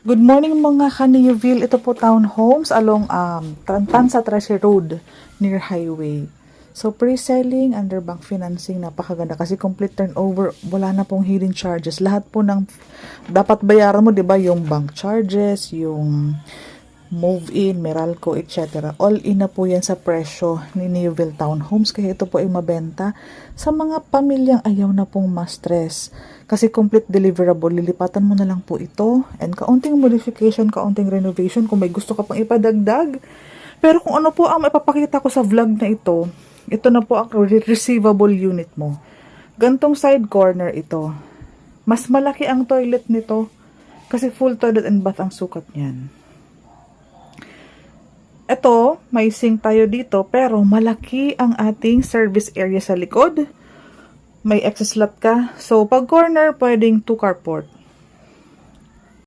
Good morning mga ka-Neoville. Ito po townhomes along Tansa Tracy Road near highway. So pre-selling under bank financing, napakaganda kasi complete turnover, wala na pong hidden charges. Lahat po ng dapat bayaran mo, 'di ba, yung bank charges, yung move-in, Meralco, etc. All in na po yan sa presyo ni Neoville Townhomes. Kaya ito po ay mabenta sa mga pamilyang ayaw na pong ma-stress. Kasi complete deliverable, lilipatan mo na lang po ito. And kaunting modification, kaunting renovation kung may gusto ka pang ipadagdag. Pero kung ano po ang ipapakita ko sa vlog na ito na po ang receivable unit mo. Gantong side corner ito. Mas malaki ang toilet nito kasi full toilet and bath ang sukat niyan. Ito, may sink tayo dito, pero malaki ang ating service area sa likod. May access lot ka. So, pag corner, pwedeng 2 carport.